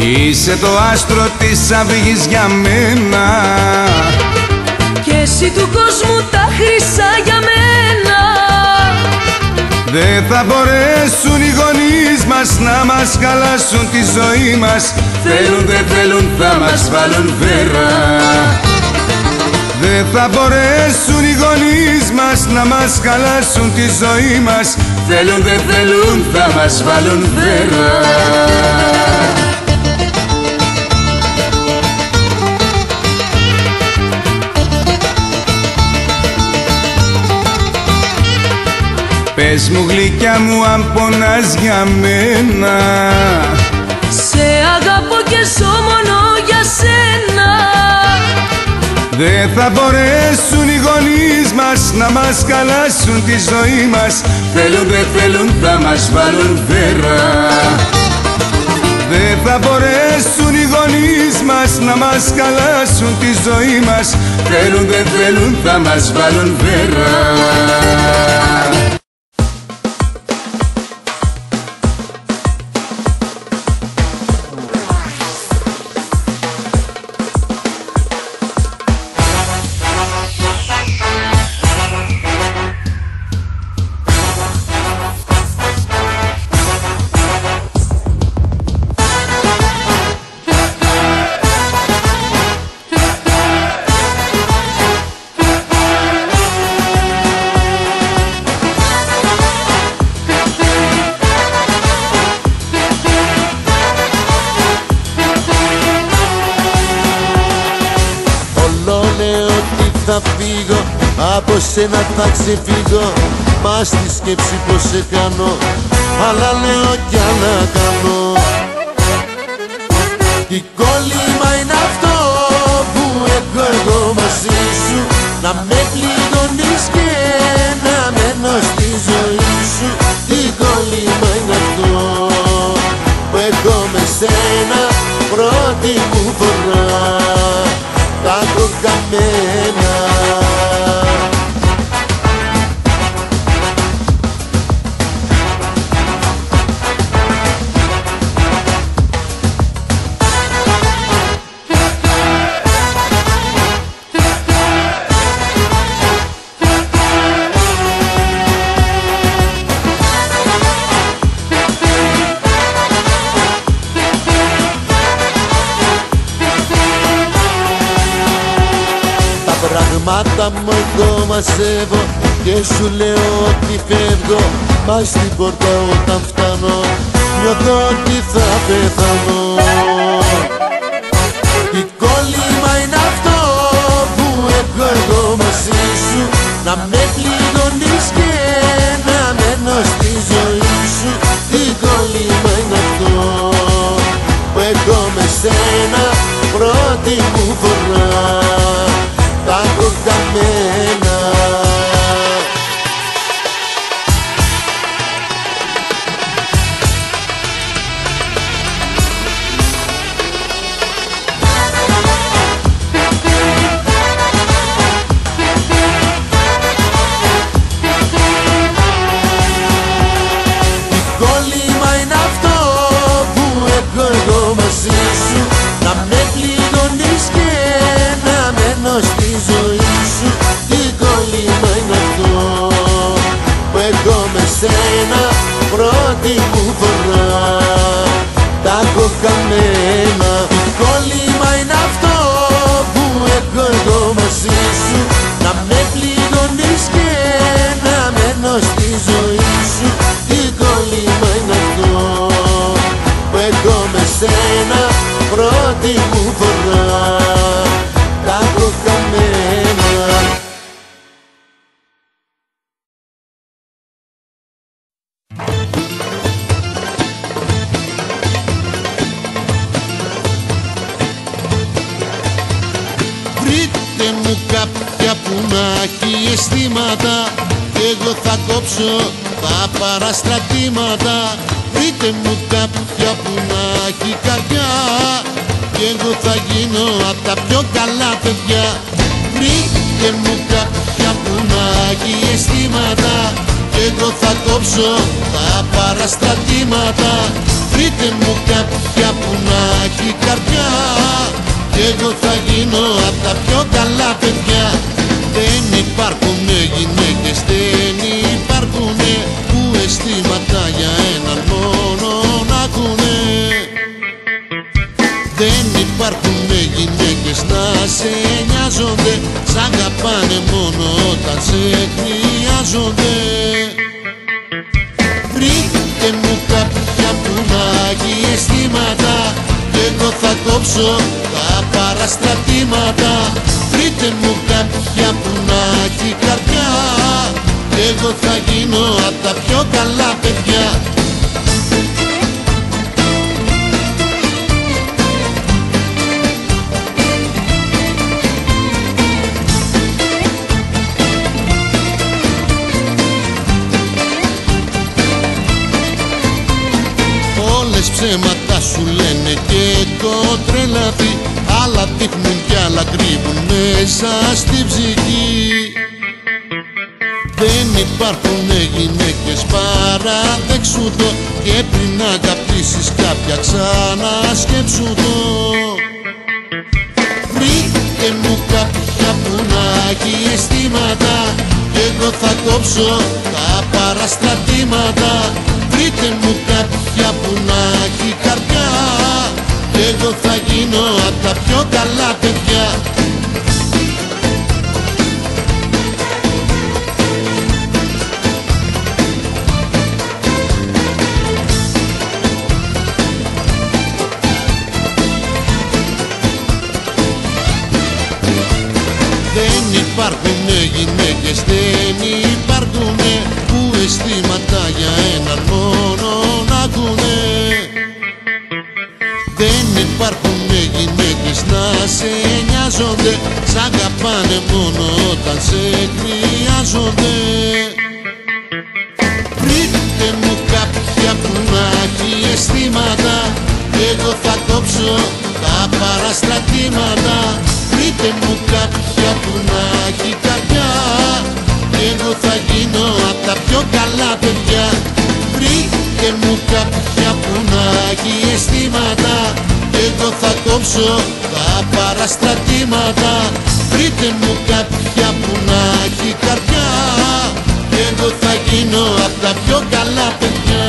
Είσαι το άστρο της αυγής για μένα κι εσύ του κόσμου τα χρυσά για μένα. Δεν θα μπορέσουν οι γονείς μας να μας χαλάσουν τη ζωή μας. Θέλουν δεν θέλουν θα μας βάλουν βέρα. Δεν θα μπορέσουν οι γονείς μας να μας χαλάσουν τη ζωή μας. Θέλουν δεν θέλουν θα μας βάλουν βέρα. Πες μου γλυκιά μου αν πονάς για μένα. Σε αγαπώ και ζω μόνο για σένα. Δεν θα μπορέσουν οι γονείς μας να μας χαλάσουν τη ζωή μας. Θέλουν δεν θέλουν θα μας βάλουν βέρα. Δεν θα μπορέσουν οι γονείς μας να μας χαλάσουν τη ζωή μας. Θέλουν δεν θέλουν θα μας βάλουν βέρα. Θα φύγω, από σένα θα ξεφύγω. Μα στη σκέψη πως σε κάνω, άλλα λέω κι άλλα κάνω. Τι κόλλημα είναι αυτό που έχω εγώ μαζί σου, να με πληγώνεις και να μένω στη ζωή σου. Τι κόλλημα είναι αυτό που έχω με σένα πρώτη μου φορά. Τα έχω καμένα. Πράγματα μου εγώ μαζεύω και σου λέω ότι φεύγω. Μα στην πόρτα όταν φτάνω νιώθω ότι θα πεθάνω. Τι κόλλημα είναι αυτό που έχω εγώ μαζί σου, να με πληγώνεις και να μένω στη ζωή σου. Τι κόλλημα είναι αυτό που έχω με σένα πρώτη μου φορά. Τα έχω καμένα. Τι κόλλημα είναι αυτό που έχω εγώ μαζί σου, να με πληγώνεις και να μένω στη ζωή σου. Τι κόλλημα είναι αυτό που έχω με σένα πρώτη μου φορά. Τα έχω καμένα. Τι κόλλημα είναι αυτό που έχω εγώ μαζί σου, να με πληγώνεις και να μένω στη ζωή σου. Τι κόλλημα είναι αυτό που έχω με σένα πρώτη μου φορά. Τα έχω καμένα. Βρείτε μου κάποια που να έχει αισθήματα κι εγώ θα κόψω τα παραστρατήματα. Βρείτε μου κάποια που να έχει καρδιά κι εγώ θα γίνω απ' τα πιο καλά παιδιά. Βρείτε μου κάποια που να έχει αισθήματα κι εγώ θα κόψω τα παραστρατήματα. βρείτε μου κάποια που να έχει καρδιά, κι εγώ θα γίνω απ' τα πιο καλά παιδιά. Δεν υπάρχουνε γυναίκες, δεν υπάρχουνε που αισθήματα για έναν μόνο να ακούνε. Δεν υπάρχουνε γυναίκες να σε νοιάζονται, σ' αγαπάνε μόνο όταν σε χρειάζονται. Βρείτε μου κάποια που να έχει αισθήματα, κι εγώ θα κόψω τα παραστρατήματα. Βρείτε μου κάποια που να έχει καρδιά, κι εγώ θα γίνω απ' τα πιο καλά παιδιά. Όλες ψέματα σου λένε και το τρελαθεί, άλλα δείχνουν κι άλλα κρύβουν μέσα στη ψυχή. Δεν υπάρχουνε γυναίκες, παραδέξου το, και πριν αγαπήσεις κάποια ξανασκέψου το. Βρείτε μου κάποια που να έχει αισθήματα, κι εγώ θα κόψω τα παραστρατήματα. Βρείτε μου κάποια που να έχει καρδιά, κι εγώ θα γίνω απ' τα πιο καλά παιδιά. Δεν υπάρχουνε γυναίκες, δεν υπάρχουνε που αισθήματα για έναν μόνο να ακούνε. Δεν υπάρχουνε γυναίκες να σε νοιάζονται, σ' αγαπάνε μόνο όταν σε χρειάζονται. Βρείτε μου κάποια που να έχει αισθήματα, κι εγώ θα κόψω τα παραστρατήματα. Βρείτε μου κάποια που να έχει καρδιά, κι εγώ θα γίνω απ' τα πιο καλά παιδιά. Βρείτε μου κάποια που να έχει αισθήματα, κι εγώ θα κόψω τα παραστρατήματα. Βρείτε μου κάποια που να έχει καρδιά, κι εγώ θα γίνω απ' τα πιο καλά παιδιά.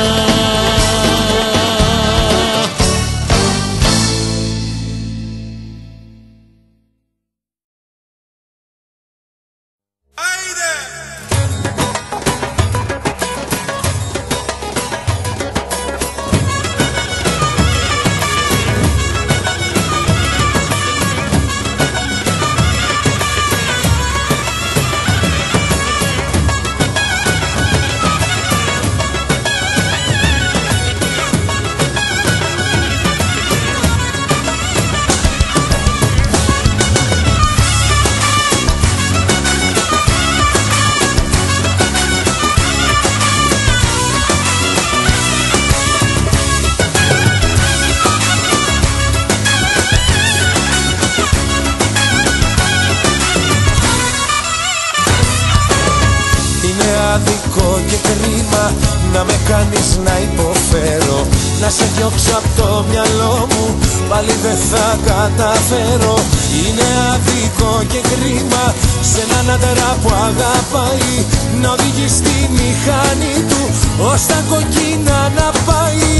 Και κρίμα να με κάνεις να υποφέρω, να σε διώξω απ' το μυαλό μου, πάλι δεν θα καταφέρω. Είναι αδικό και κρίμα σε έναν άντρα που αγαπάει να οδηγεί στη μηχανή του ως τα κοκκίνα να πάει.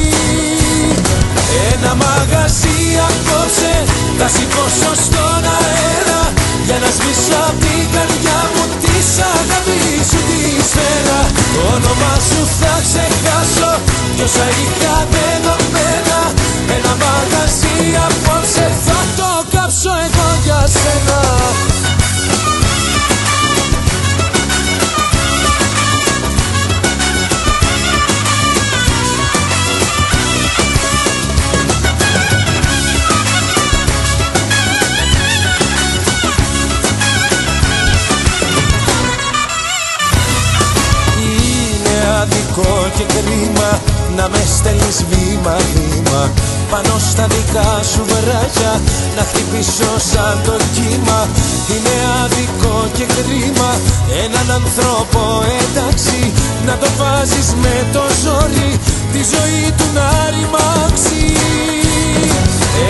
Ένα μαγαζί απόψε θα σηκώσω στον αέρα, για να σβήσω απ' την καρδιά μου της αγάπης σου τη σφαίρα. Το όνομά σου θα ξεχάσω κι όσα είχα δεδομένα. Ένα μαγαζί απόψε θα το κάψω εγώ για σένα. Αδικό και κρίμα να με στέλνεις βήμα-βήμα πάνω στα δικά σου βράχια, να χτυπήσω σαν το κύμα. Είναι αδικό και κρίμα έναν άνθρωπο εντάξει να το βάζεις με το ζόρι τη ζωή του να ρημάξει.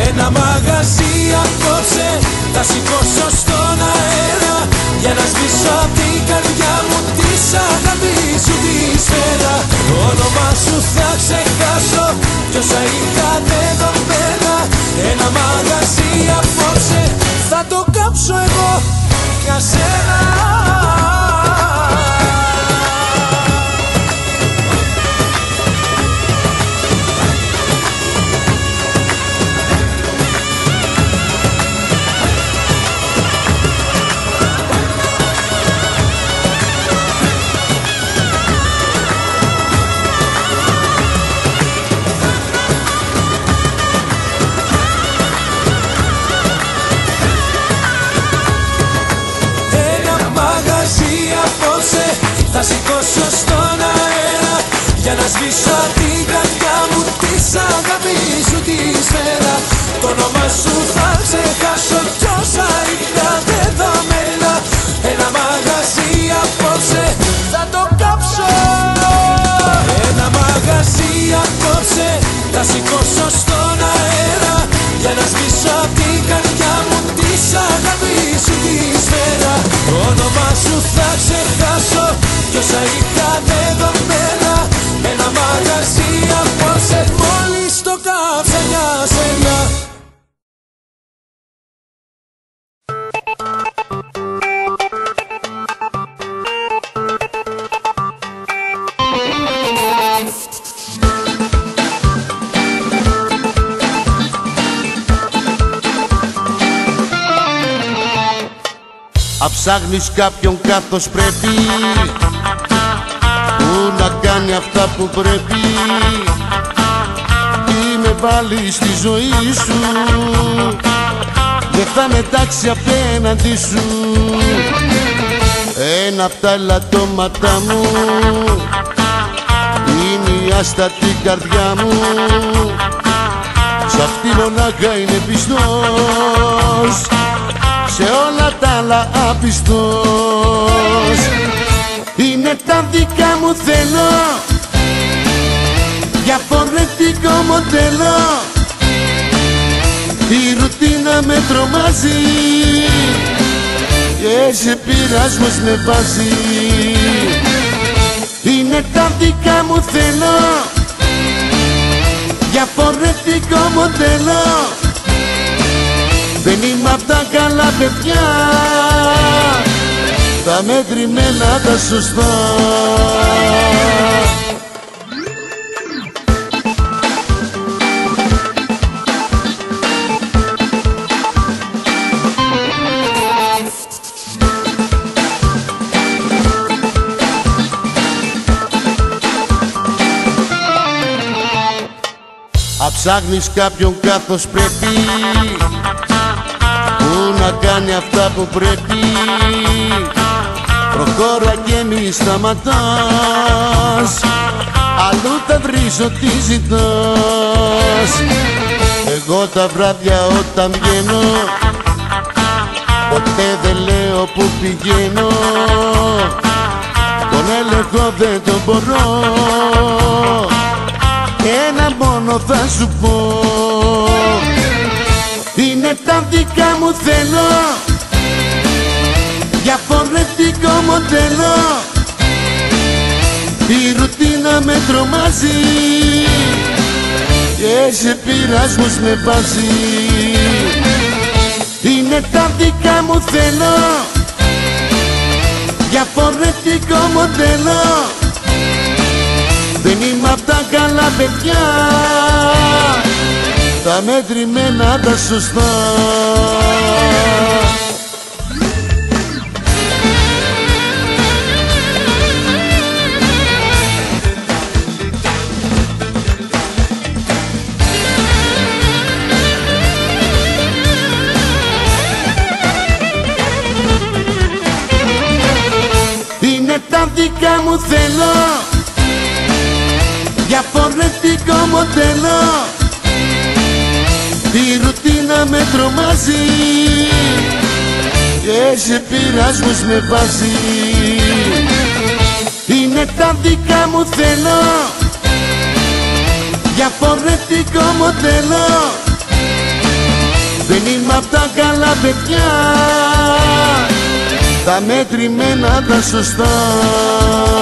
Ένα μαγαζί απόψε θα σηκώσω στον αέρα, για να σβήσω απ' την καρδιά μου της αγάπης σου τη σφαίρα. Το όνομα σου θα ξεχάσω κι όσα είχα δεδομένα. Ένα μαγαζί απόψε θα το κάψω εγώ για σένα. Θα σηκώσω στον αέρα, για να σβήσω απ' την καρδιά μου της αγάπης σου τη σφαίρα. Το όνομα σου θα ξεχάσω κι όσα είχα δεδομένα. Ένα μαγαζί απόψε θα το κάψω. Ένα μαγαζί απόψε θα σηκώσω στον αέρα, για να σβήσω απ' την καρδιά μου της αγάπης σου τη σφαίρα. Το όνομα σου θα ξεχάσω κι όσα είχα δεδομένα. Ένα μαγαζί απόψε μόλις το κάψα για σένα. Αψάχνεις κάποιον καθώς πρέπει, που να κάνει αυτά που πρέπει, ή με βάλει στη ζωή σου, δεν θα μετάξει απέναντι σου. Ένα απ' τα ελαττώματα μου είναι η άστατη καρδιά μου, σ' αυτή μονάχα είναι πιστός, σε όλα τα άλλα άπιστος. Είναι τα δικά μου θέλω, διαφορετικό μοντέλο, η ρουτίνα με τρομάζει και σε πειρασμός με βάζει. Είναι τα δικά μου θέλω, διαφορετικό μοντέλο, δεν είμαι απ' τα καλά παιδιά, τα μετρημένα τα σωστά. Αψάχνεις κάποιον καθώς πρέπει, που να κάνει αυτά που πρέπει, προχώρα και μη σταματάς, αλλού θα βρεις ό,τι ζητάς. Εγώ τα βράδια όταν βγαίνω, ποτέ δεν λέω που πηγαίνω, τον έλεγχο δεν τον μπορώ, ένα μόνο θα σου πω. Είναι τα δικά μου θέλω, διαφορετικό μοντέλο, η ρουτίνα με τρομάζει και σε πειρασμούς με βάζει. Είναι τα δικά μου θέλω, διαφορετικό μοντέλο, δεν είμαι απ' τα καλά παιδιά, τα μετρημένα τα σωστά. Είναι τα δικά μου θέλω, διαφορετικό μοντέλο, η ρουτίνα με τρομάζει και σε πειρασμούς με βάζει. Είναι τα δικά μου θέλω, διαφορετικό μοντέλο. Δεν είμαι απ' τα καλά παιδιά, τα μετρημένα τα σωστά.